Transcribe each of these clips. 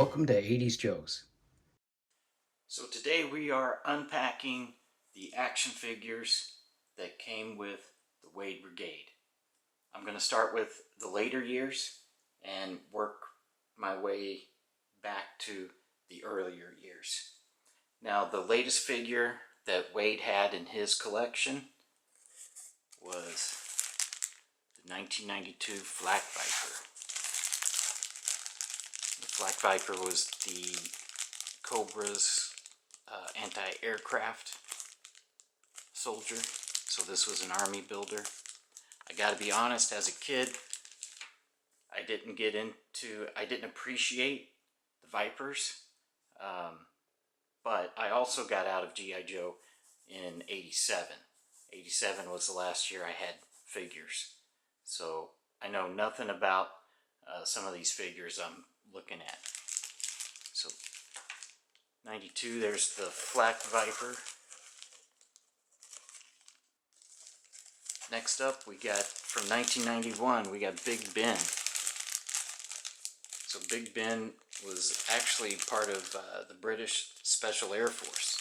Welcome to 80s Joe's. So today we are unpacking the action figures that came with the Wade Brigade. I'm going to start with the later years and work my way back to the earlier years. Now, the latest figure that Wade had in his collection was the 1992 Flak Viper. The Flak Viper was the Cobra's anti-aircraft soldier, so this was an army builder. I gotta be honest, as a kid, I didn't appreciate the Vipers, but I also got out of G.I. Joe in 87. 87 was the last year I had figures, so I know nothing about some of these figures I'm looking at. So 92, there's the Flak Viper. Next up, we got, from 1991, we got Big Ben. So Big Ben was actually part of the British Special Air Force,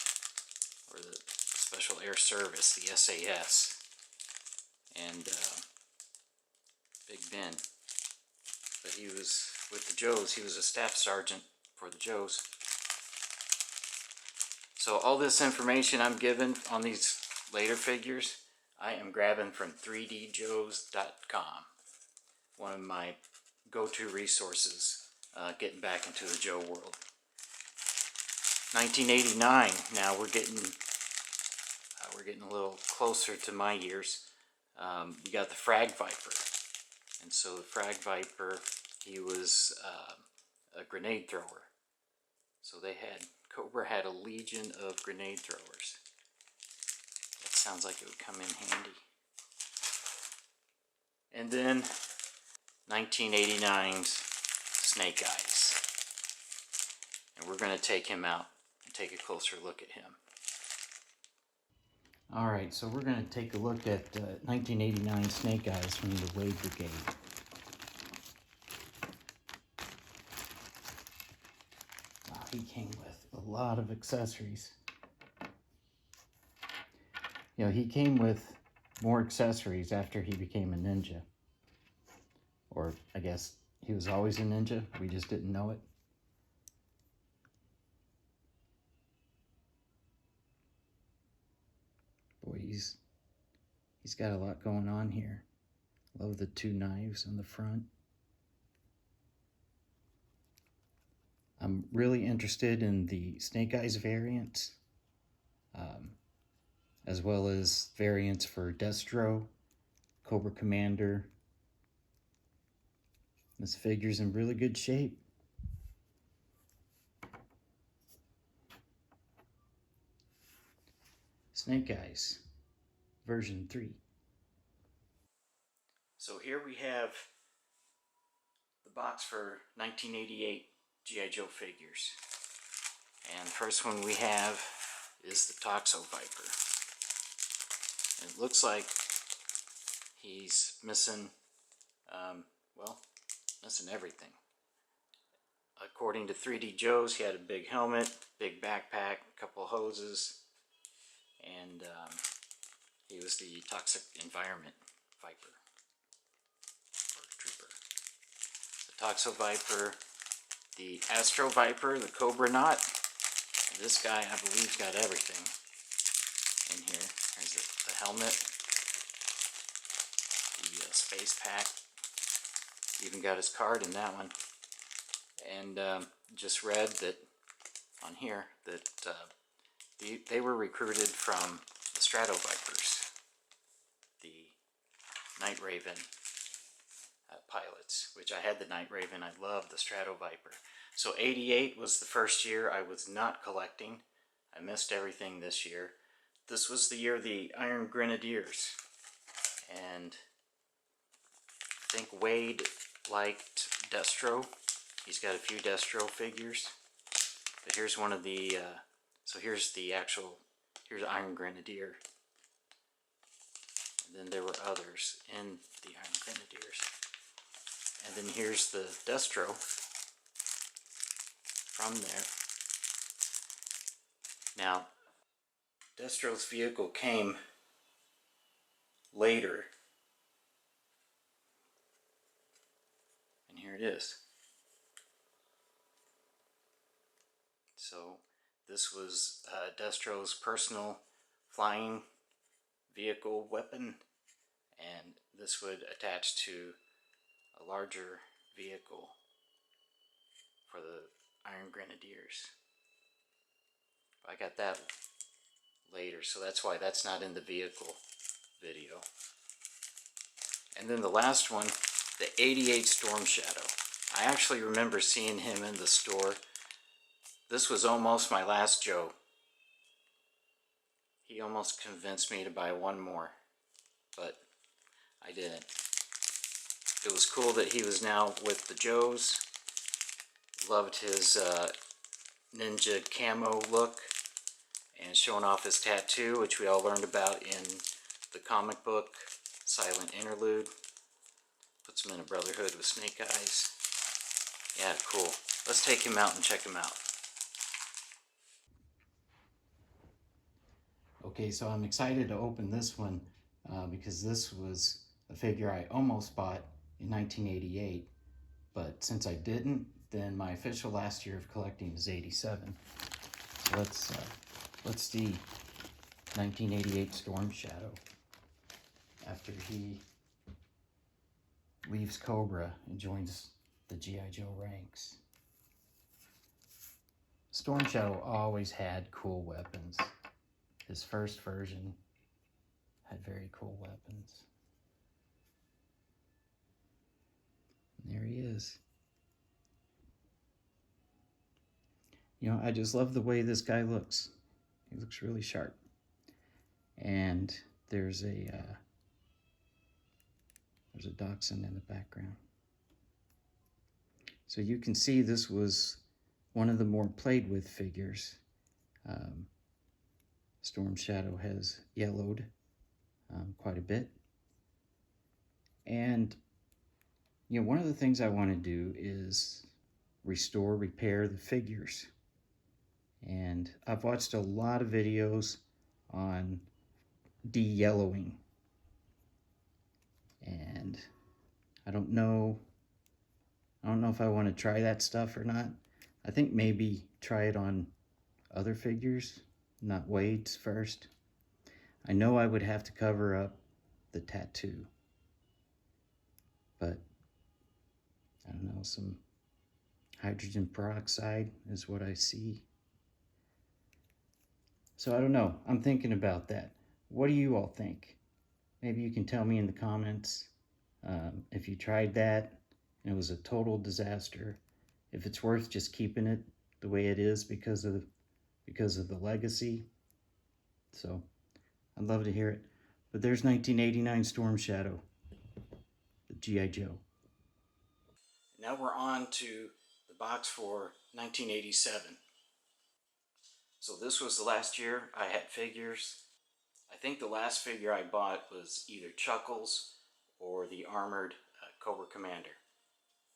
or the Special Air Service, the SAS. And Big Ben, but he was with the Joes, he was a staff sergeant for the Joes. So all this information I'm given on these later figures, I am grabbing from 3djoes.com, one of my go-to resources getting back into the Joe world. 1989, now we're getting a little closer to my years. We got the Frag Viper, and so the Frag Viper, he was a grenade thrower. So Cobra had a legion of grenade throwers. That sounds like it would come in handy. And then 1989's Snake Eyes. And we're going to take him out and take a closer look at him. Alright, so we're going to take a look at 1989 Snake Eyes from the Wade Brigade. Wow, he came with a lot of accessories. You know, he came with more accessories after he became a ninja. Or, I guess, he was always a ninja, we just didn't know it. Boy, he's got a lot going on here. Love the two knives on the front. I'm really interested in the Snake Eyes variants, as well as variants for Destro, Cobra Commander. This figure's in really good shape. Snake Eyes, version 3. So here we have the box for 1988 G.I. Joe figures. And the first one we have is the Toxo Viper. And it looks like he's missing, missing everything. According to 3D Joe's, he had a big helmet, big backpack, a couple hoses, and he was the Toxic Environment Viper, or Trooper. The Toxo Viper, the Astro Viper, the Cobra Knot. This guy, I believe, got everything in here. There's the helmet, the space pack, even got his card in that one. And just read that on here that they were recruited from the Strato Vipers, the Night Raven pilots, which I had the Night Raven. I loved the Strato Viper. So 88 was the first year I was not collecting. I missed everything this year. This was the year of the Iron Grenadiers, and I think Wade liked Destro. He's got a few Destro figures, but here's one of the, so here's Iron Grenadier. And then there were others in the Iron Grenadiers. And then here's the Destro. from there. Now, Destro's vehicle came later, and here it is. So this was Destro's personal flying vehicle weapon, and this would attach to a larger vehicle for the Iron Grenadiers. I got that later, so that's why that's not in the vehicle video. And then the last one, the 88 Storm Shadow. I actually remember seeing him in the store. This was almost my last Joe. He almost convinced me to buy one more, but I didn't. It was cool that he was now with the Joes. Loved his ninja camo look and showing off his tattoo, which we all learned about in the comic book Silent Interlude. Puts him in a brotherhood with snake eyes. Yeah, cool. Let's take him out and check him out. Okay, so I'm excited to open this one because this was a figure I almost bought in 1988, but since I didn't, then my official last year of collecting is 87. So let's see 1988 Storm Shadow after he leaves Cobra and joins the G.I. Joe ranks. Storm Shadow always had cool weapons. His first version had very cool weapons. And there he is. You know, I just love the way this guy looks. He looks really sharp. And there's a dachshund in the background. So you can see this was one of the more played with figures. Storm Shadow has yellowed quite a bit. And, you know, one of the things I want to do is repair the figures. And I've watched a lot of videos on de-yellowing. And I don't know if I want to try that stuff or not. I think maybe try it on other figures, not Wade's first. I know I would have to cover up the tattoo, but I don't know, some hydrogen peroxide is what I see. So I don't know, I'm thinking about that. What do you all think? Maybe you can tell me in the comments if you tried that and it was a total disaster, if it's worth just keeping it the way it is because of the legacy. So I'd love to hear it. But there's 1989 Storm Shadow, the G.I. Joe. Now we're on to the box for 1987. So this was the last year I had figures. I think the last figure I bought was either Chuckles or the armored Cobra Commander,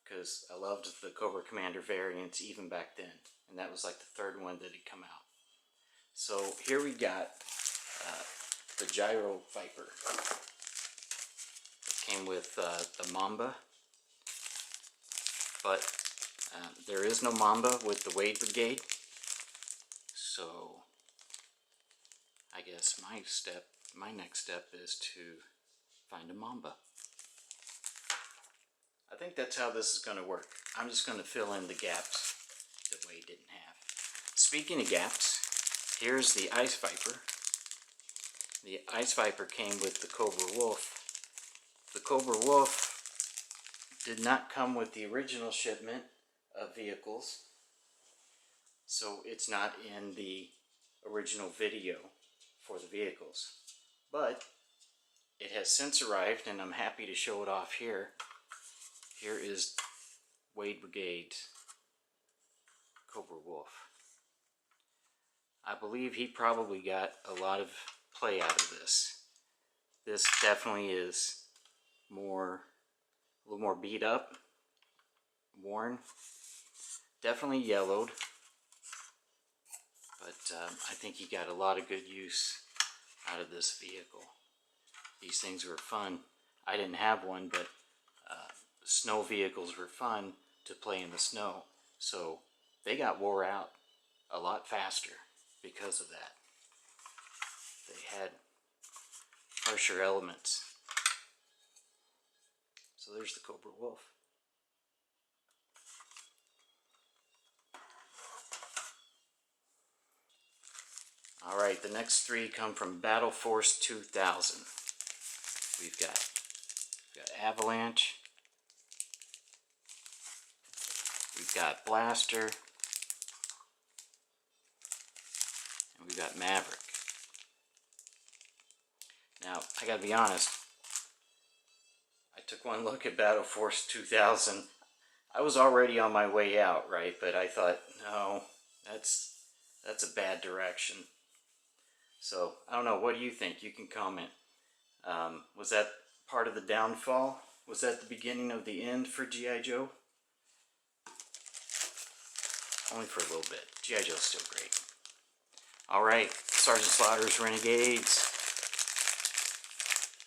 because I loved the Cobra Commander variants even back then, and that was like the third one that had come out. So here we got the Gyro Viper. It came with the Mamba, but there is no Mamba with the Wade Brigade, so I guess my next step is to find a Mamba. I think that's how this is going to work. I'm just going to fill in the gaps that Wade didn't have. Speaking of gaps, here's the Ice Viper. The Ice Viper came with the Cobra Wolf. The Cobra Wolf did not come with the original shipment of vehicles, so it's not in the original video for the vehicles. But it has since arrived, and I'm happy to show it off here. Here is Wade Brigade's Cobra Wolf. I believe he probably got a lot of play out of this. This definitely is a little more beat up, worn. Definitely yellowed, but I think he got a lot of good use out of this vehicle. These things were fun. I didn't have one, but snow vehicles were fun to play in the snow, so they got wore out a lot faster because of that. They had harsher elements. So there's the Cobra Wolf. Alright, the next three come from Battle Force 2000. We've got Avalanche, we've got Blaster, and we've got Maverick. Now, I gotta be honest, I took one look at Battle Force 2000. I was already on my way out, right? But I thought, no, that's a bad direction. So, I don't know, what do you think? You can comment. Was that part of the downfall? Was that the beginning of the end for G.I. Joe? Only for a little bit. G.I. Joe's still great. Alright, Sergeant Slaughter's Renegades.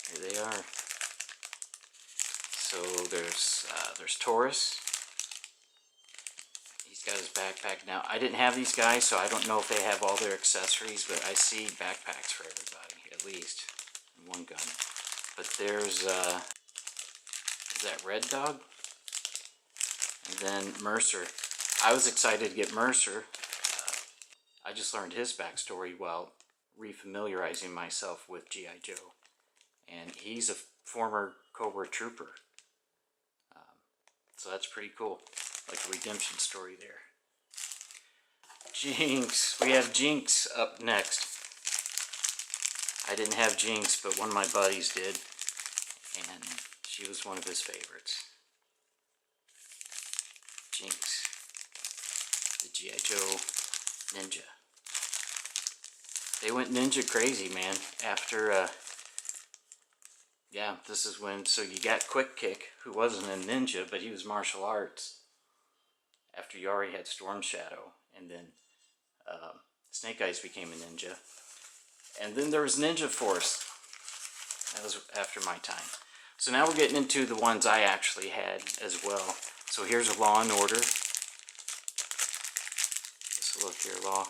Here they are. So there's Taurus. He's got his backpack now. I didn't have these guys, so I don't know if they have all their accessories, but I see backpacks for everybody, at least, and one gun. But there's, is that Red Dog? And then Mercer. I was excited to get Mercer. I just learned his backstory while refamiliarizing myself with G.I. Joe. And he's a former Cobra Trooper. So that's pretty cool. Like a redemption story there. Jinx. We have Jinx up next. I didn't have Jinx, but one of my buddies did. And she was one of his favorites. Jinx. The G.I. Joe ninja. They went ninja crazy, man. After, yeah, this is when, so you got Quick Kick, who wasn't a ninja, but he was martial arts. After you already had Storm Shadow, and then Snake Eyes became a ninja. And then there was Ninja Force. That was after my time. So now we're getting into the ones I actually had as well. So here's a Law and Order. Let's look here, Law.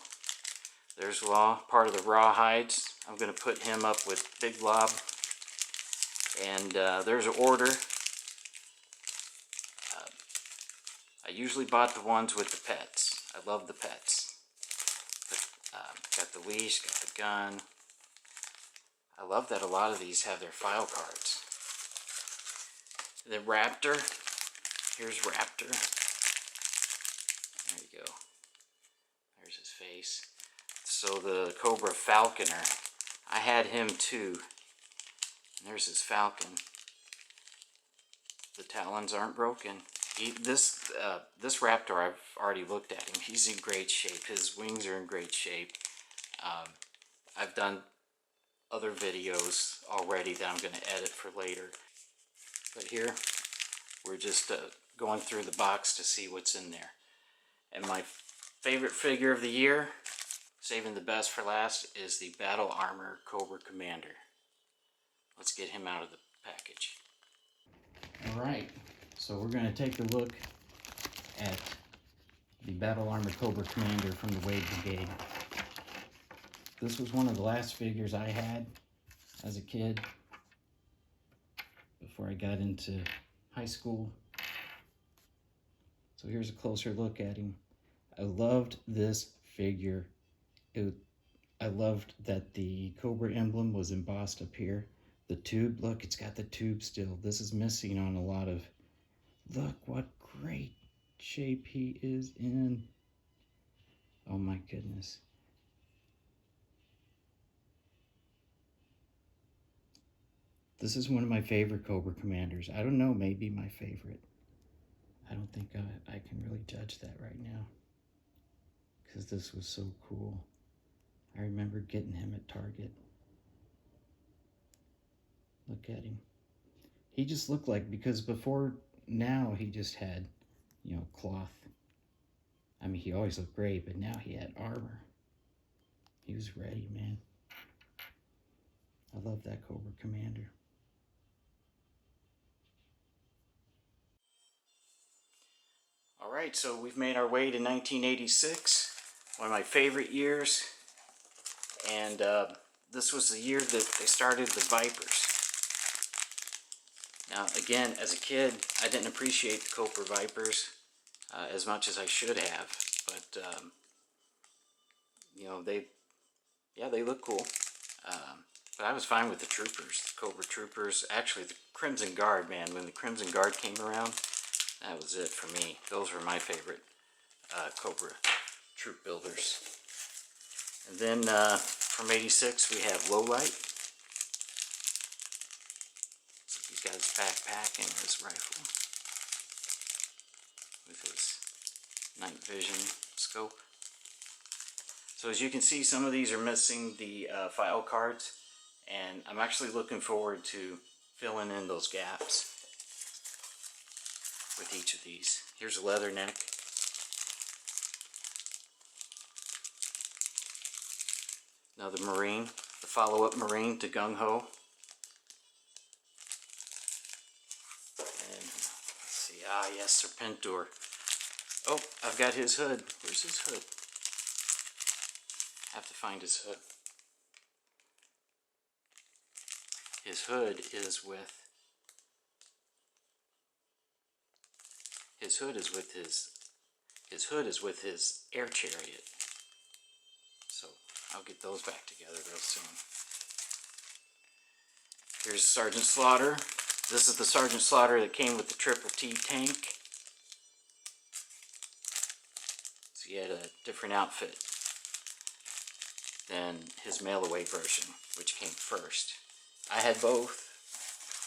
There's Law, part of the Rawhides. I'm going to put him up with Big Lob. And there's Order. I usually bought the ones with the pets. I love the pets. But, got the leash, got the gun. I love that a lot of these have their file cards. The Raptor. Here's Raptor. There you go. There's his face. So the Cobra Falconer. I had him too. And there's his Falcon. The talons aren't broken. This Raptor, I've already looked at him. He's in great shape. His wings are in great shape. I've done other videos already that I'm going to edit for later. But here, we're just going through the box to see what's in there. And my favorite figure of the year, saving the best for last, is the Battle Armor Cobra Commander. Let's get him out of the package. Alright, so we're going to take a look at the Battle Armor Cobra Commander from the Wade Brigade. This was one of the last figures I had as a kid before I got into high school. So here's a closer look at him. I loved this figure. I loved that the Cobra emblem was embossed up here. The tube, look, it's got the tube still. This is missing on a lot of... Look what great shape he is in. Oh my goodness. This is one of my favorite Cobra Commanders. I don't know, maybe my favorite. I don't think I can really judge that right now, because this was so cool. I remember getting him at Target. Look at him. He just looked like, because before now he just had, you know, cloth I mean, he always looked great, but now he had armor. He was ready, man. I love that Cobra Commander. All right, so we've made our way to 1986, one of my favorite years, and this was the year that they started the Vipers. Now, again, as a kid, I didn't appreciate the Cobra Vipers as much as I should have, but you know, they look cool. But I was fine with the Troopers, the Cobra Troopers. Actually, the Crimson Guard, man, when the Crimson Guard came around, that was it for me. Those were my favorite Cobra troop builders. And then from 86, we have Lowlight. So he's got his backpack and his rifle with his night vision scope. So as you can see, some of these are missing the file cards, and I'm actually looking forward to filling in those gaps with each of these. Here's a Leatherneck. Another Marine, the follow-up Marine to Gung Ho. And let's see, yes, Serpentor. Oh, I've got his hood. Where's his hood? Have to find his hood. His hood is with his air chariot. So I'll get those back together real soon. Here's Sergeant Slaughter. This is the Sergeant Slaughter that came with the Triple T tank. So he had a different outfit than his mail-away version, which came first. I had both.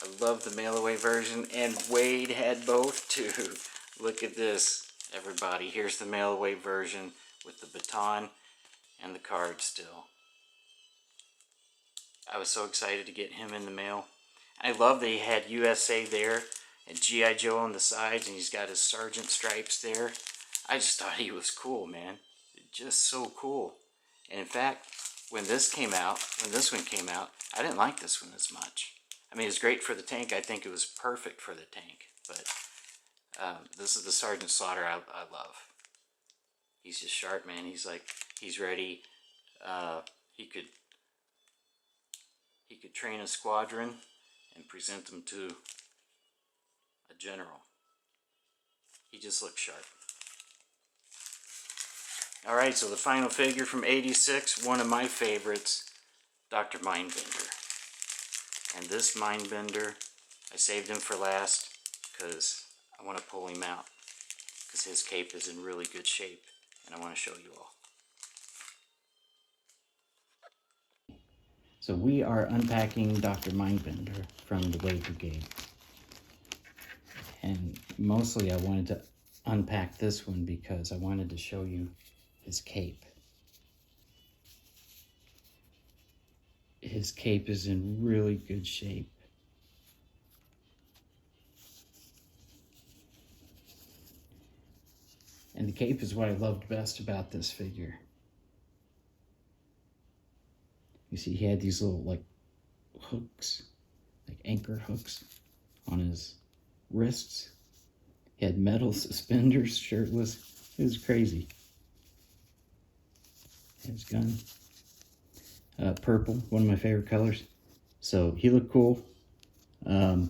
I love the mail-away version, and Wade had both too. Look at this, everybody. Here's the mail-away version with the baton and the card still. I was so excited to get him in the mail. I love that he had USA there and G.I. Joe on the sides, and he's got his sergeant stripes there. I just thought he was cool, man. Just so cool. And in fact, when this one came out, I didn't like this one as much. I mean, it's great for the tank. I think it was perfect for the tank. But this is the Sergeant Slaughter I love. He's just sharp, man. He's ready. He could train a squadron and present them to a general. He just looks sharp. Alright, so the final figure from 86, one of my favorites, Dr. Mindbender. And this Mindbender, I saved him for last because I want to pull him out, because his cape is in really good shape, and I want to show you all. So we are unpacking Dr. Mindbender from the Wade Brigade. And mostly I wanted to unpack this one because I wanted to show you his cape. His cape is in really good shape. And the cape is what I loved best about this figure. You see, he had these little, like, hooks, like anchor hooks on his wrists. He had metal suspenders, shirtless. It was crazy. His gun. Purple, one of my favorite colors. So he looked cool. Yeah,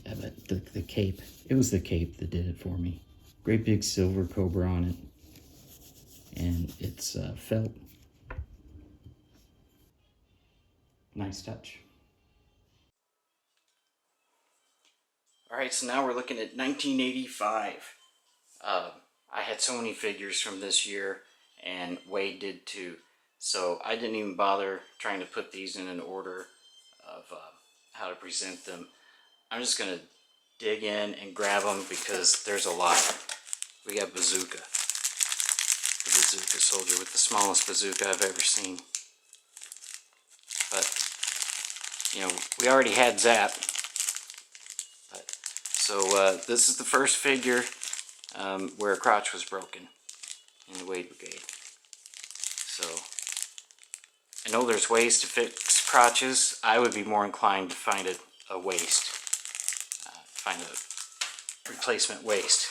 but the cape, it was the cape that did it for me. Great big silver cobra on it. And it's felt. Nice touch. Alright, so now we're looking at 1985. I had so many figures from this year, and Wade did too. So I didn't even bother trying to put these in an order of how to present them. I'm just going to dig in and grab them because there's a lot. We got Bazooka. The Bazooka soldier with the smallest bazooka I've ever seen. But, you know, we already had Zap. So this is the first figure where a crotch was broken in the Wade Brigade. So I know there's ways to fix crotches. I would be more inclined to find a waist, find a replacement waist,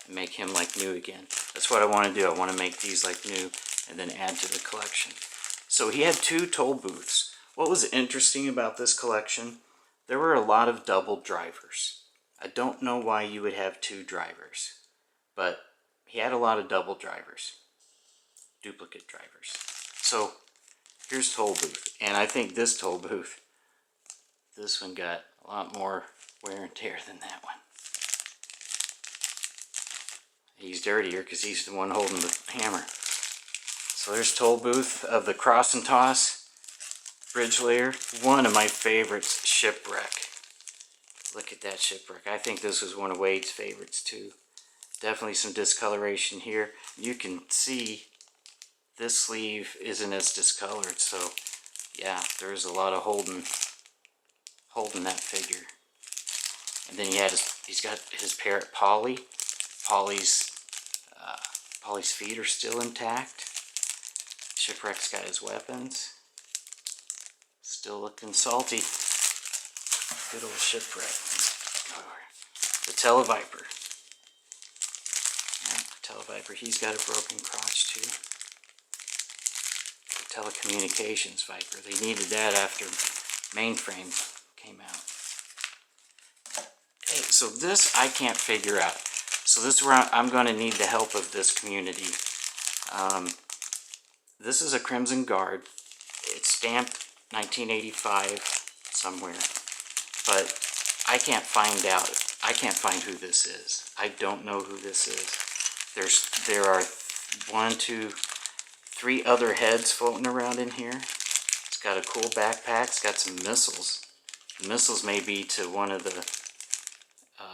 and make him like new again. That's what I want to do. I want to make these like new and then add to the collection. So he had 2 toll booths. What was interesting about this collection, there were a lot of double drivers. I don't know why you would have 2 drivers, but he had a lot of double drivers, duplicate drivers. So here's toll booth, and I think this toll booth, this one got a lot more wear and tear than that one. He's dirtier because he's the one holding the hammer. So there's toll booth of the cross and toss bridge layer. One of my favorites, shipwreck. Look at that shipwreck. I think this was one of Wade's favorites too. Definitely some discoloration here. You can see this sleeve isn't as discolored, so yeah, there's a lot of holding that figure. And then he's got his parrot Polly. Polly's feet are still intact. Shipwreck's got his weapons. Still looking salty. Good old Shipwreck. The Televiper. Yeah, Televiper, he's got a broken crotch too. The Telecommunications Viper. They needed that after Mainframe came out. Okay, so this I can't figure out. So this is where I'm going to need the help of this community. This is a Crimson Guard. It's stamped 1985 somewhere, but I can't find out. I can't find who this is. I don't know who this is. There are 1, 2, 3 other heads floating around in here. It's got a cool backpack. It's got some missiles. The missiles may be to one of the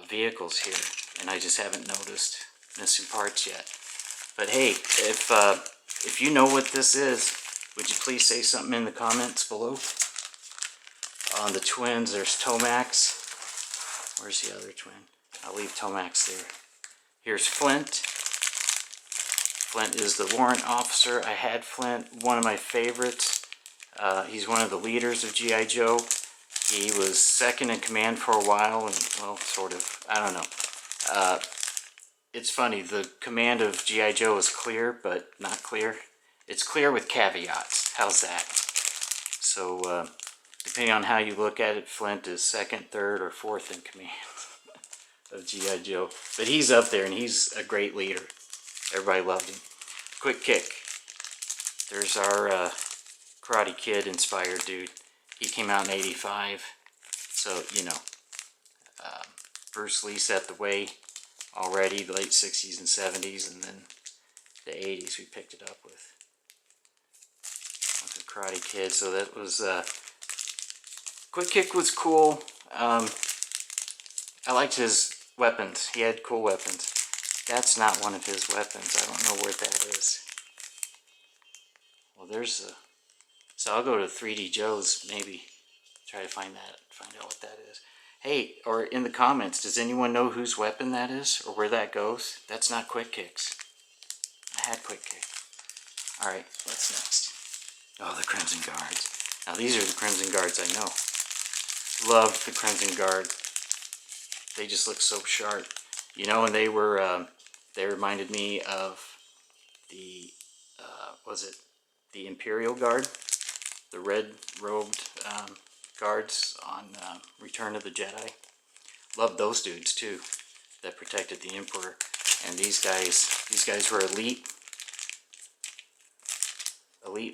vehicles here, and I just haven't noticed missing parts yet. But hey, if you know what this is, would you please say something in the comments below? On the twins, there's Tomax. Where's the other twin? I'll leave Tomax there. Here's Flint. Flint is the warrant officer. I had Flint, one of my favorites. He's one of the leaders of G.I. Joe. He was second in command for a while, and well, sort of, I don't know. It's funny, the command of G.I. Joe is clear, but not clear. It's clear with caveats. How's that? So, depending on how you look at it, Flint is second, third, or fourth in command of G.I. Joe. But he's up there, and he's a great leader. Everybody loved him. Quick Kick. There's our Karate Kid inspired dude. He came out in '85. So, you know, Bruce Lee set the way already, the late 60s and 70s, and then the 80s we picked it up with the Karate Kid. So that was Quick Kick was cool. I liked his weapons. He had cool weapons. That's not one of his weapons. I don't know where that is. Well, there's a... So I'll go to 3D Joe's, maybe try to find out what that is. Hey, or in the comments, does anyone know whose weapon that is, or where that goes? That's not Quick Kick's. I had Quick Kick. Alright, what's next? Oh, the Crimson Guards. Now these are the Crimson Guards I know. Love the Crimson Guard. They just look so sharp. You know, and they were, they reminded me of the, was it the Imperial Guard? The red-robed guards on Return of the Jedi. Loved those dudes too, that protected the Emperor. And these guys were elite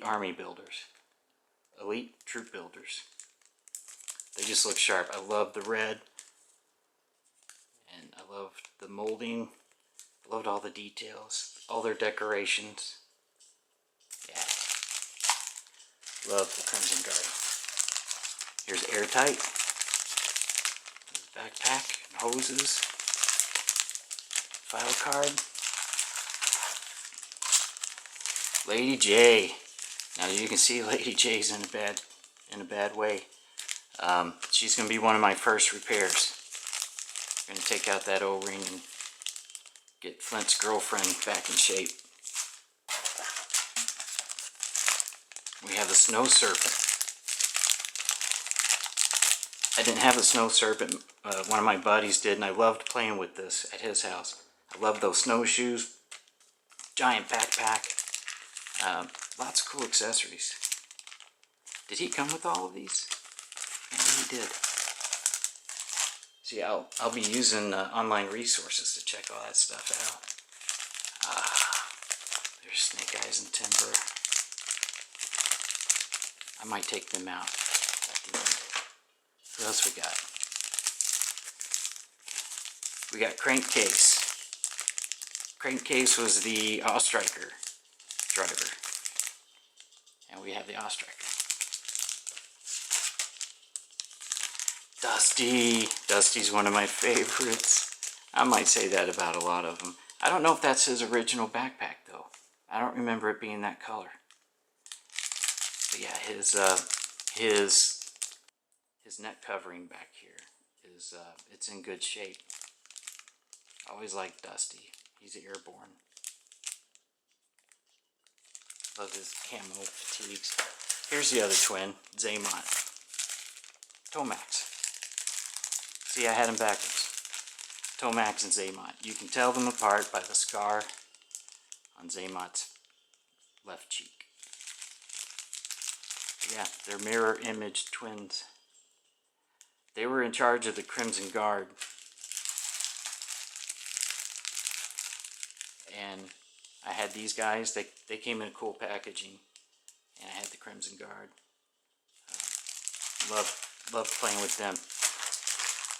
army builders, elite troop builders. They just look sharp. I love the red, and I loved the molding. I loved all the details, all their decorations. Yeah. Love the Crimson Guard. Here's Airtight. His backpack and hoses. File card. Lady J. Now you can see Lady J's in a bad way. She's going to be one of my first repairs. I'm going to take out that O-ring and get Flint's girlfriend back in shape. We have the snow serpent. I didn't have a snow serpent. One of my buddies did, and I loved playing with this at his house. I love those snowshoes, giant backpack, lots of cool accessories. Did he come with all of these? Maybe he did. See, I'll be using online resources to check all that stuff out. There's snake eyes and timber. I might take them out at the end. What else we got? We got Crankcase. Crankcase was the Ostriker driver. And we have the Ostriker. Dusty. Dusty's one of my favorites. I might say that about a lot of them. I don't know if that's his original backpack though. I don't remember it being that color. But yeah, his neck covering back here is it's in good shape. I always liked Dusty. He's airborne. Love his camo fatigues. Here's the other twin, Zaymot. Tomax. See, I had them backwards. Tomax and Zaymot. You can tell them apart by the scar on Zaymot's left cheek. Yeah, they're mirror image twins. They were in charge of the Crimson Guard. And I had these guys. They came in cool packaging. And I had the Crimson Guard. Love playing with them.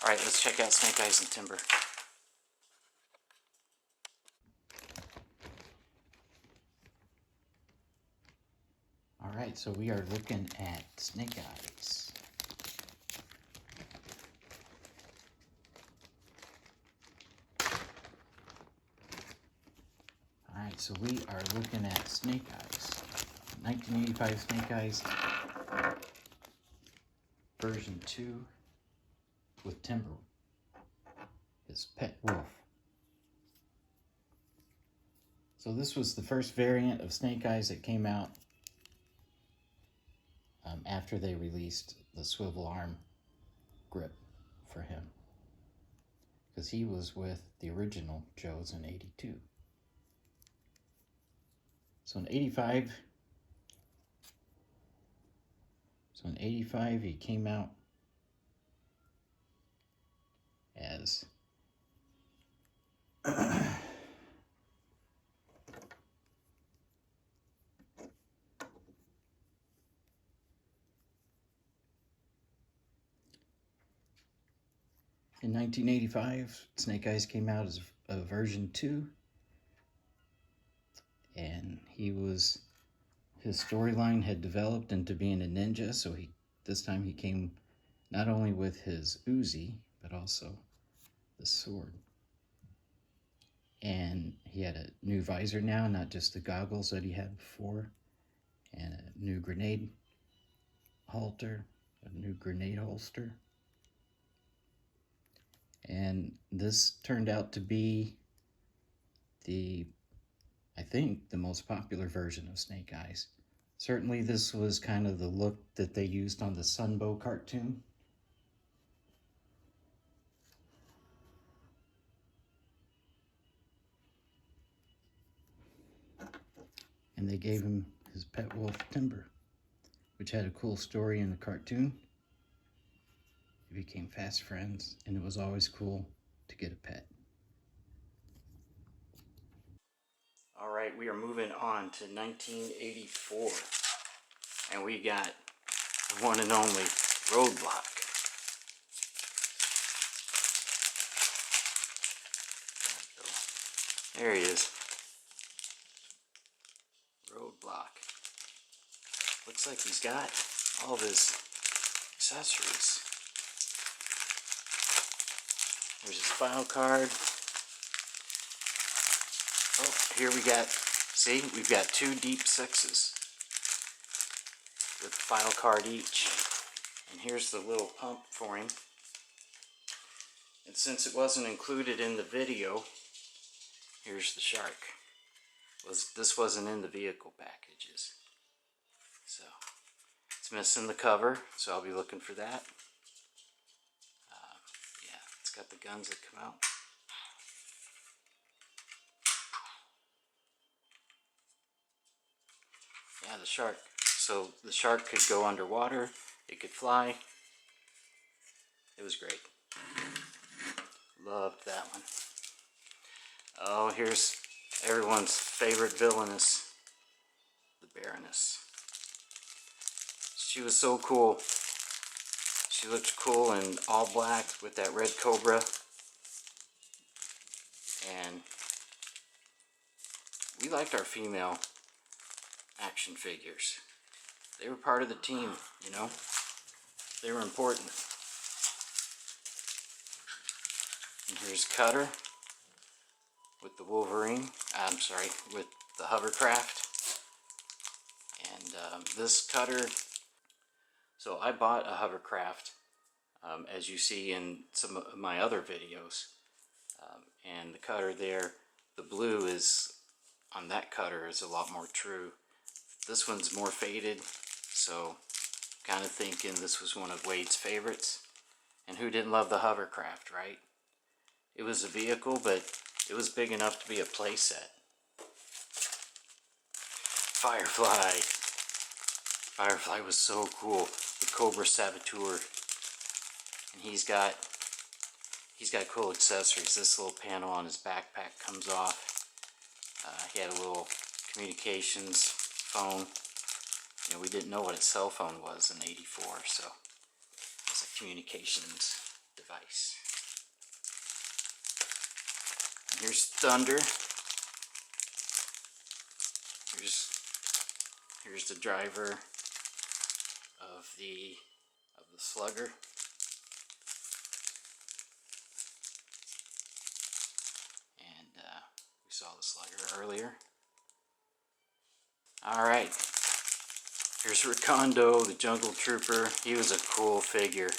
Alright, let's check out Snake Eyes and Timber. Alright, so we are looking at Snake Eyes. Alright, so we are looking at Snake Eyes. 1985 Snake Eyes. Version 2 with Timber, his pet wolf. So this was the first variant of Snake Eyes that came out after they released the swivel arm grip for him, because he was with the original Joes in '82. So in '85, he came out as in 1985, Snake Eyes came out as a version 2, and his storyline had developed into being a ninja, so this time he came not only with his Uzi, but also the sword. And he had a new visor now, not just the goggles that he had before, and a new grenade holster. And this turned out to be I think, the most popular version of Snake Eyes. Certainly this was kind of the look that they used on the Sunbow cartoon. And they gave him his pet wolf, Timber, which had a cool story in the cartoon. They became fast friends, and it was always cool to get a pet. Alright, we are moving on to 1984. And we got the one and only Roadblock. There he is. Roadblock. Looks like he's got all of his accessories. There's his file card. Oh, here we got, see, we've got 2 deep 6s with a file card each. And here's the little pump for him. And since it wasn't included in the video, here's the shark. This wasn't in the vehicle packages, so it's missing the cover, so I'll be looking for that. Yeah, it's got the guns that come out. Yeah, the shark. So the shark could go underwater, it could fly. It was great. Loved that one. Oh, here's everyone's favorite villainess, the Baroness. She was so cool. She looked cool in all black with that red cobra. And we liked our female action figures. They were part of the team, you know. They were important. And here's Cutter with the Wolverine. I'm sorry, with the hovercraft. And this Cutter. So I bought a hovercraft, as you see in some of my other videos. And the Cutter there, the blue is on that Cutter is a lot more true. This one's more faded, so kind of thinking this was one of Wade's favorites. And who didn't love the hovercraft, right? It was a vehicle, but it was big enough to be a playset. Firefly. Firefly was so cool. The Cobra Saboteur. And he's got cool accessories. This little panel on his backpack comes off. He had a little communications phone. You know, we didn't know what a cell phone was in '84, so it was a communications device. And here's Thunder. Here's the driver of the Slugger. And we saw the Slugger earlier. Alright, here's Recondo, the Jungle Trooper. He was a cool figure.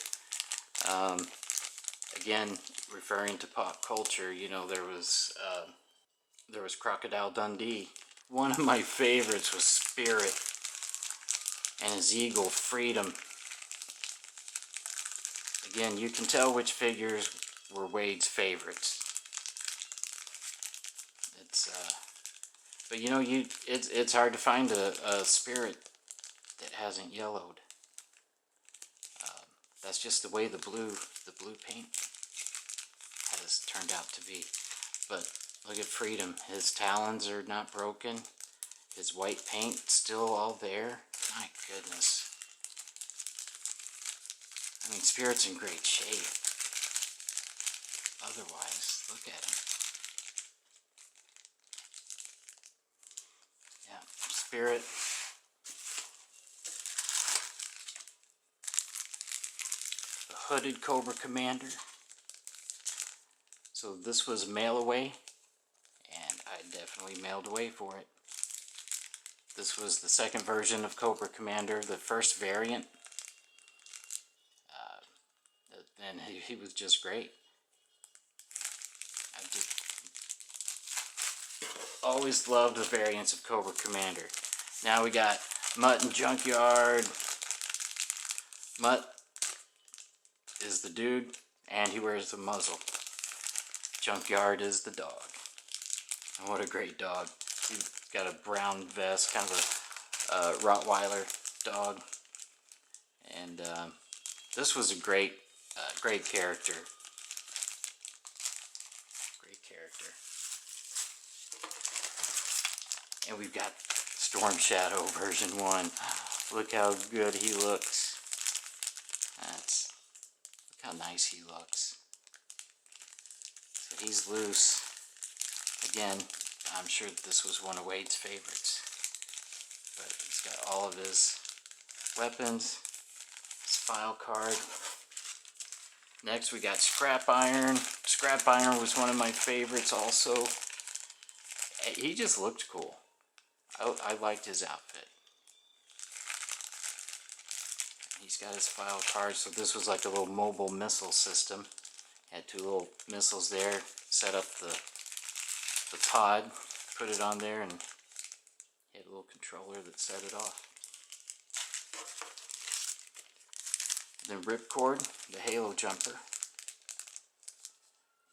Again, referring to pop culture, you know, there was Crocodile Dundee. One of my favorites was Spirit and his eagle, Freedom. Again, you can tell which figures were Wade's favorites. But you know, it's hard to find a Spirit that hasn't yellowed. That's just the way the blue paint has turned out to be. But look at Freedom. His talons are not broken. His white paint still all there. My goodness. I mean, Spirit's in great shape. Otherwise, look at him. Yeah, Spirit. The Hooded Cobra Commander. So this was mail away, and I definitely mailed away for it. This was the second version of Cobra Commander, the first variant. And he was just great. I just always loved the variants of Cobra Commander. Now we got Mutt and Junkyard. Mutt is the dude, and he wears the muzzle. Junkyard is the dog. And what a great dog. He's got a brown vest, kind of a Rottweiler dog. And this was a great character. Great character. And we've got Storm Shadow version 1. Look how good he looks. Look how nice he looks. So he's loose. Again, I'm sure this was one of Wade's favorites. But he's got all of his weapons, his file card. Next we got Scrap Iron. Scrap Iron was one of my favorites also. He just looked cool. I liked his outfit. He's got his file card, so this was like a little mobile missile system. Had two little missiles there, set up the the pod, put it on there, and had a little controller that set it off. Then Ripcord, the Halo jumper.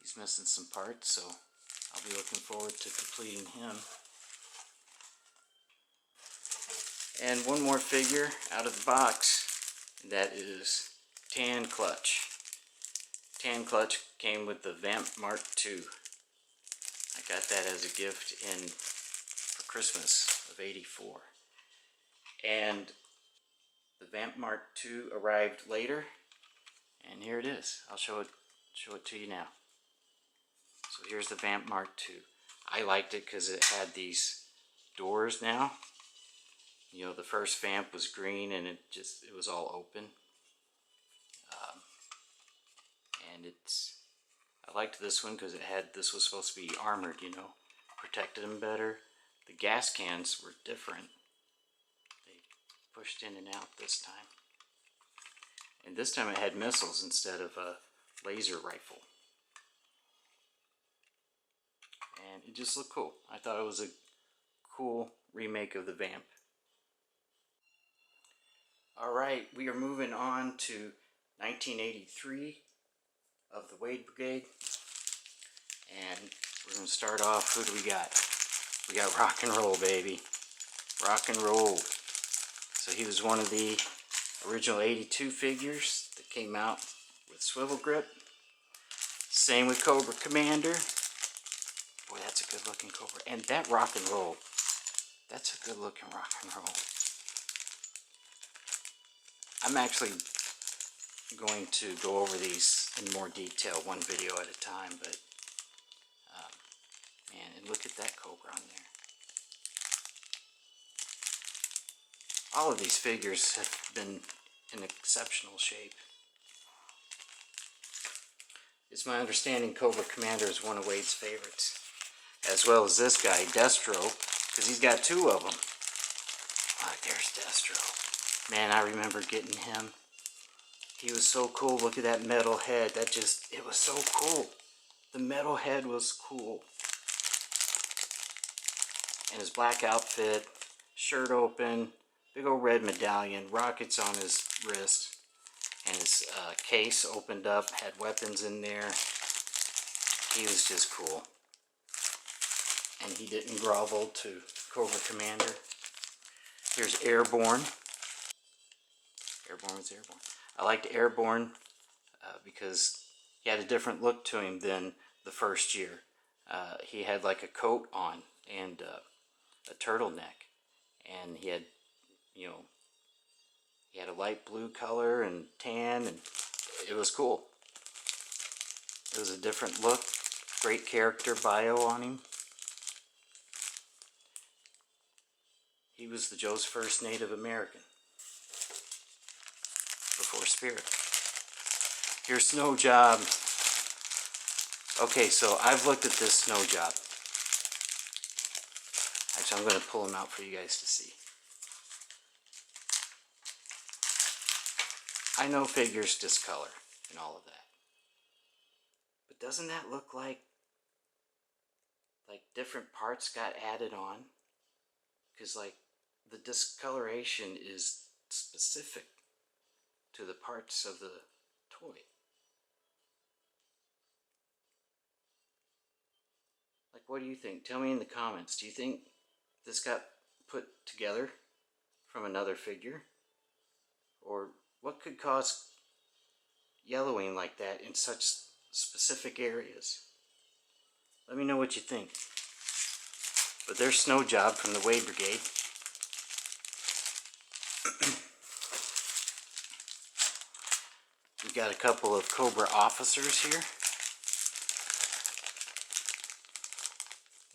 He's missing some parts, so I'll be looking forward to completing him. And one more figure out of the box, and that is Tan Clutch. Tan Clutch came with the Vamp Mark II. I got that as a gift for Christmas of '84. And the Vamp Mark II arrived later, and here it is. I'll show it to you now. So here's the Vamp Mark II. I liked it because it had these doors now. You know, the first Vamp was green and it was all open. And I liked this one because this was supposed to be armored, you know, protected them better. The gas cans were different. They pushed in and out this time. And this time it had missiles instead of a laser rifle. And it just looked cool. I thought it was a cool remake of the Vamp. Alright, we are moving on to 1983 of the Wade Brigade. And we're going to start off, who do we got? We got Rock and Roll, baby. Rock and Roll. So he was one of the original 82 figures that came out with swivel grip. Same with Cobra Commander. Boy, that's a good looking Cobra. And that Rock and Roll, that's a good looking Rock and Roll. I'm actually going to go over these in more detail, one video at a time, but man, and look at that Cobra on there. All of these figures have been in exceptional shape. It's my understanding Cobra Commander is one of Wade's favorites, as well as this guy, Destro, because he's got two of them. Oh, there's Destro. Man, I remember getting him. He was so cool. Look at that metal head. It was so cool. The metal head was cool. And his black outfit, shirt open, big old red medallion, rockets on his wrist, and his case opened up, had weapons in there. He was just cool. And he didn't grovel to Cobra Commander. Here's Airborne. Airborne was Airborne. I liked Airborne because he had a different look to him than the first year. He had like a coat on and a turtleneck, and he had, you know, he had a light blue color and tan, and it was cool. It was a different look. Great character bio on him. He was the Joe's first Native American before Spirit. Here's Snow Job. Okay, so I've looked at this Snow Job. Actually, I'm going to pull him out for you guys to see. I know figures discolor and all of that. But doesn't that look like different parts got added on? Because like the discoloration is specific to the parts of the toy. Like, what do you think? Tell me in the comments. Do you think this got put together from another figure? Or what could cause yellowing like that in such specific areas? Let me know what you think. But there's Snow Job from the Wade Brigade. We've got a couple of Cobra officers here.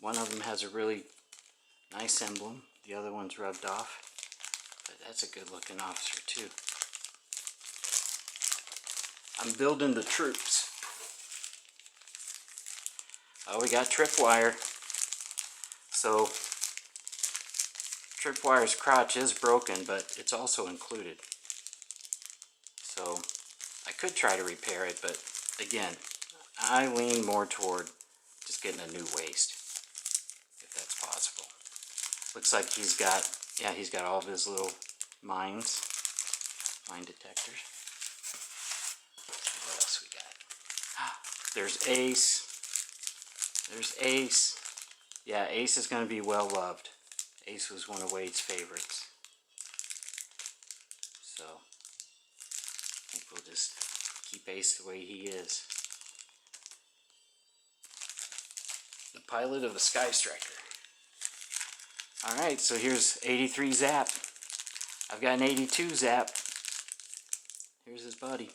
One of them has a really nice emblem. The other one's rubbed off. But that's a good looking officer too. I'm building the troops. Oh, we got Tripwire. So, Tripwire's crotch is broken, but it's also included. So, I could try to repair it, but again, I lean more toward just getting a new waist. Looks like he's got, yeah, he's got all of his little mines, mine detectors. What else we got? There's Ace. There's Ace. Yeah, Ace is going to be well loved. Ace was one of Wade's favorites. So, I think we'll just keep Ace the way he is. The pilot of the Sky Striker. Alright, so here's 83 Zap. I've got an 82 Zap. Here's his buddy.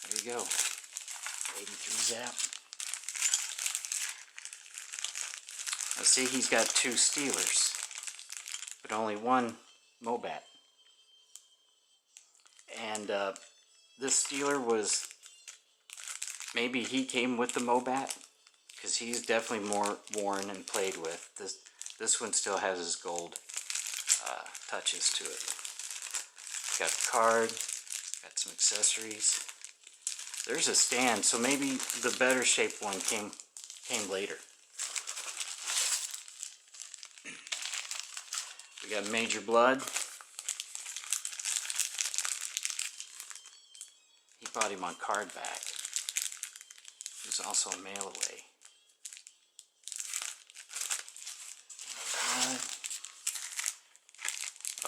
There you go. 83 Zap. Now see, he's got 2 Steelers, but only 1 Mobat. And this Steeler was, maybe he came with the Mobat, because he's definitely more worn and played with. This one still has his gold touches to it. Got the card, got some accessories. There's a stand, so maybe the better shaped one came later. We got Major Blood. He bought him on card back. He was also a mail away.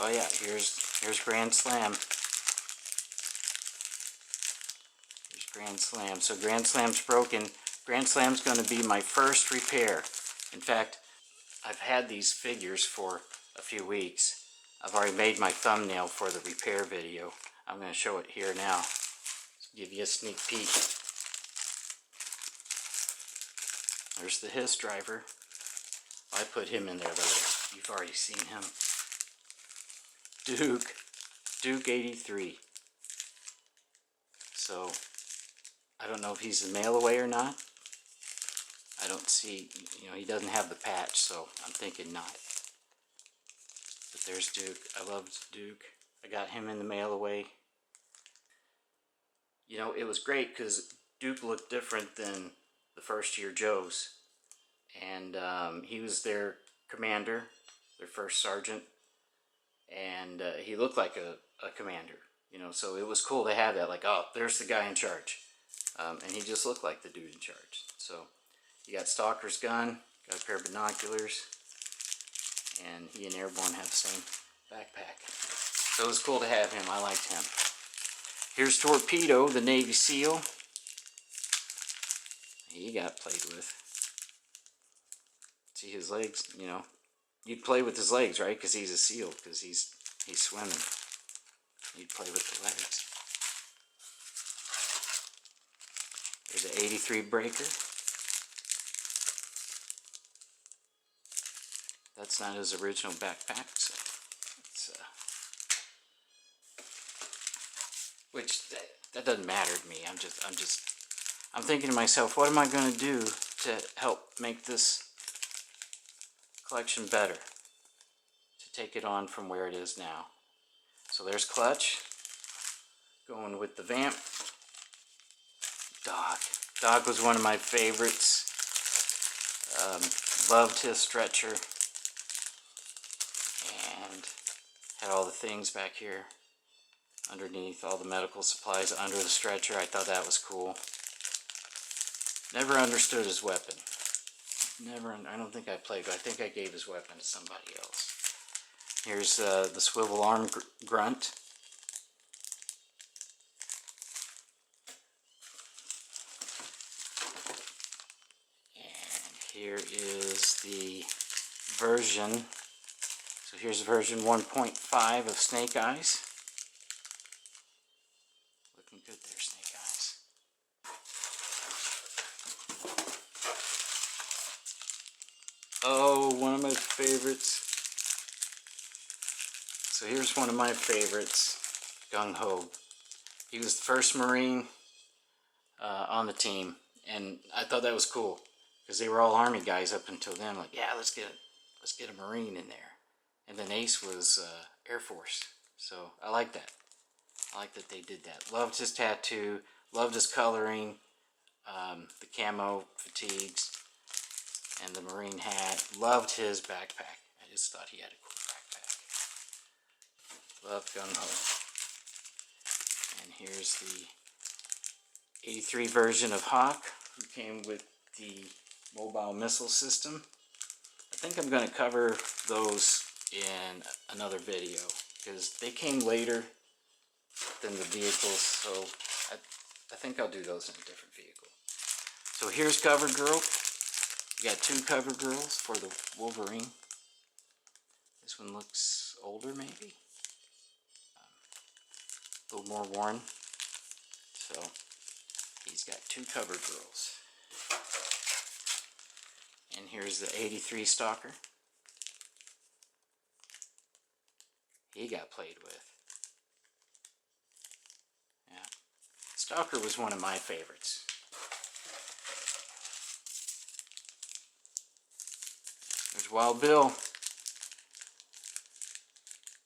Oh yeah, here's Grand Slam. Here's Grand Slam. So Grand Slam's broken. Grand Slam's going to be my first repair. In fact, I've had these figures for a few weeks. I've already made my thumbnail for the repair video. I'm going to show it here now. Give you a sneak peek. There's the Hiss driver. I put him in there later. You've already seen him. Duke 83. So, I don't know if he's a mail away or not. I don't see, he doesn't have the patch, so I'm thinking not. But there's Duke. I love Duke. I got him in the mail away. It was great because Duke looked different than the first year Joe's. And he was their commander, their first sergeant. And he looked like a commander, so it was cool to have that, like, oh, there's the guy in charge. And he just looked like the dude in charge. So, you got Stalker's gun, got a pair of binoculars, and he and Airborne have the same backpack. So it was cool to have him, I liked him. Here's Torpedo, the Navy SEAL. He got played with. See his legs, You'd play with his legs, right? Because he's a SEAL, because he's swimming. You'd play with the legs. There's an 83 Breaker. That's not his original backpack, so it's which that doesn't matter to me. I'm thinking to myself, what am I going to do to help make this collection better, to take it on from where it is now. So there's Clutch, going with the Vamp. Doc was one of my favorites. Loved his stretcher, and had all the things back here underneath, all the medical supplies under the stretcher. I thought that was cool. Never understood his weapon. I don't think I played, but I think I gave his weapon to somebody else. Here's the swivel arm grunt. And here is the version. So here's version 1.5 of Snake Eyes. Looking good there, Snake Eyes. Oh, one of my favorites. So here's one of my favorites, Gung Ho. He was the first Marine on the team, and I thought that was cool because they were all Army guys up until then. Like, yeah, let's get a Marine in there. And then Ace was Air Force, so I like that. I like that they did that. Loved his tattoo, loved his coloring, the camo fatigues. and the Marine hat. Loved his backpack. I just thought he had a cool backpack. Loved Gung Ho. And here's the 83 version of Hawk, who came with the mobile missile system. I think I'm going to cover those in another video because they came later than the vehicles, so I think I'll do those in a different vehicle. So here's Cover Girl. You got two Cover Girls for the Wolverine. This one looks older maybe. A little more worn. So he's got two Cover Girls. And here's the 83 Stalker. He got played with. Yeah. Stalker was one of my favorites. There's Wild Bill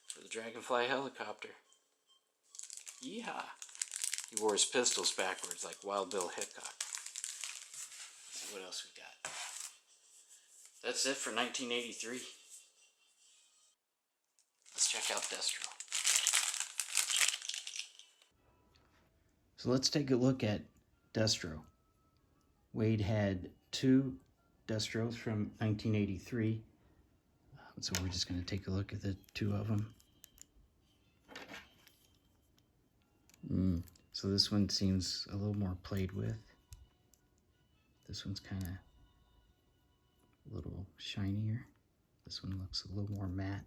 for the Dragonfly helicopter. Yeehaw! He wore his pistols backwards like Wild Bill Hickok. Let's see what else we got. That's it for 1983. Let's check out Destro. So let's take a look at Destro. Wade had two Destros from 1983. So we're just going to take a look at the two of them. So this one seems a little more played with. This one's kind of a little shinier. This one looks a little more matte.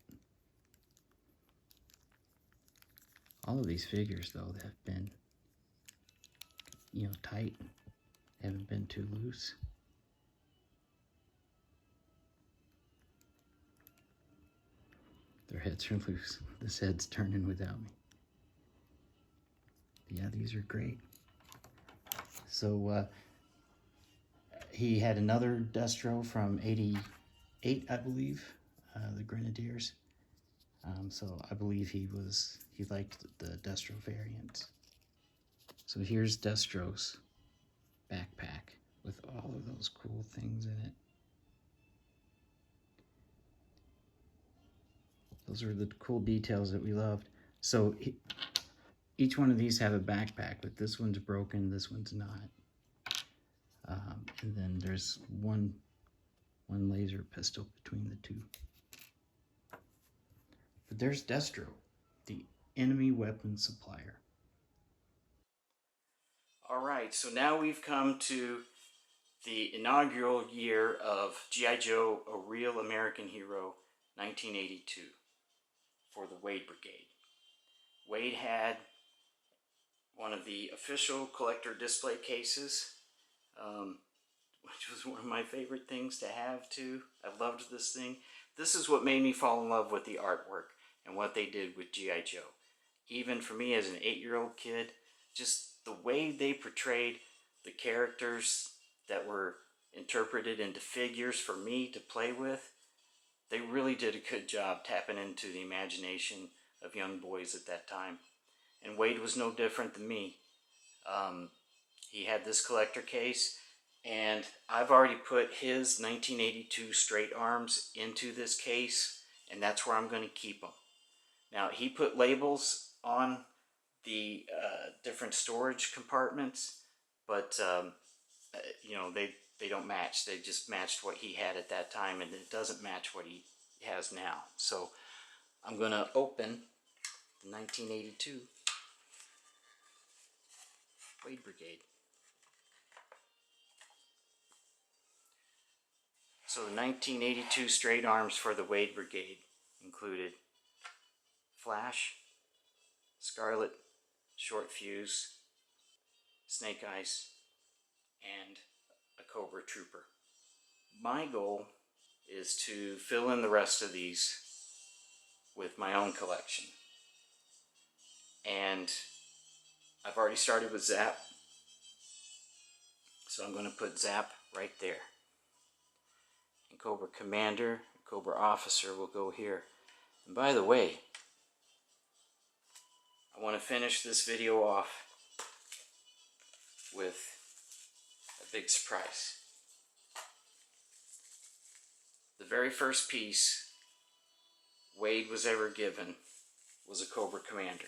All of these figures, though, have been, tight. They haven't been too loose. Their heads are loose. This head's turning without me. Yeah, these are great. So he had another Destro from 88, I believe, the Grenadiers. So I believe he liked the Destro variants. So here's Destro's backpack with all of those cool things in it. Those are the cool details that we loved. So each one of these have a backpack, but this one's broken, this one's not. And then there's one laser pistol between the two. But there's Destro, the enemy weapons supplier. Alright, so now we've come to the inaugural year of G.I. Joe, A Real American Hero, 1982, for the Wade Brigade. Wade had one of the official collector display cases, which was one of my favorite things to have too. I loved this thing. This is what made me fall in love with the artwork and what they did with G.I. Joe. Even for me as an 8-year-old kid, just the way they portrayed the characters that were interpreted into figures for me to play with, they really did a good job tapping into the imagination of young boys at that time. And Wade was no different than me. He had this collector case, and I've already put his 1982 straight arms into this case, and that's where I'm going to keep them. Now, he put labels on the different storage compartments, but they don't match. They just matched what he had at that time, and it doesn't match what he has now. So I'm going to open the 1982 Wade Brigade. So the 1982 straight arms for the Wade Brigade included Flash, Scarlet, Short Fuse, Snake Eyes, and a Cobra Trooper. My goal is to fill in the rest of these with my own collection. And I've already started with Zap, so I'm going to put Zap right there. And Cobra Commander, Cobra Officer will go here. And by the way, I want to finish this video off with a big surprise. The very first piece Wade was ever given was a Cobra Commander,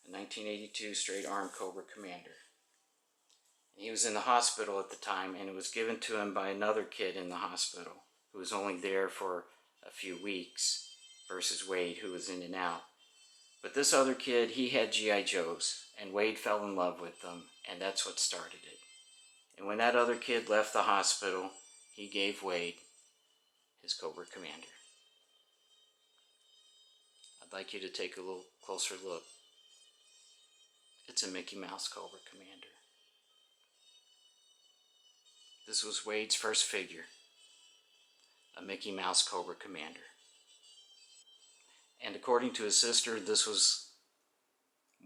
a 1982 straight arm Cobra Commander. He was in the hospital at the time, and it was given to him by another kid in the hospital who was only there for a few weeks versus Wade, who was in and out. But this other kid, he had G.I. Joes, and Wade fell in love with them, and that's what started it. And when that other kid left the hospital, he gave Wade his Cobra Commander. I'd like you to take a little closer look. It's a Mickey Mouse Cobra Commander. This was Wade's first figure, a Mickey Mouse Cobra Commander. And according to his sister, this was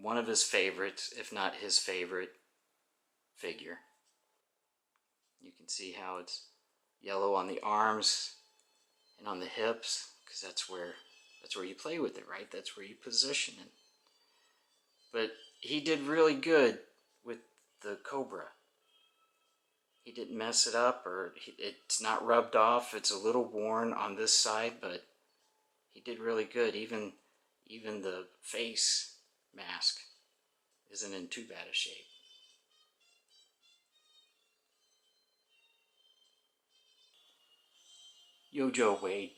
one of his favorites, if not his favorite figure. You can see how it's yellow on the arms and on the hips, because that's where you play with it, right? That's where you position it. But he did really good with the Cobra. He didn't mess it up, or it's not rubbed off. It's a little worn on this side, but he did really good. Even the face mask isn't in too bad a shape. Yo Joe Wade.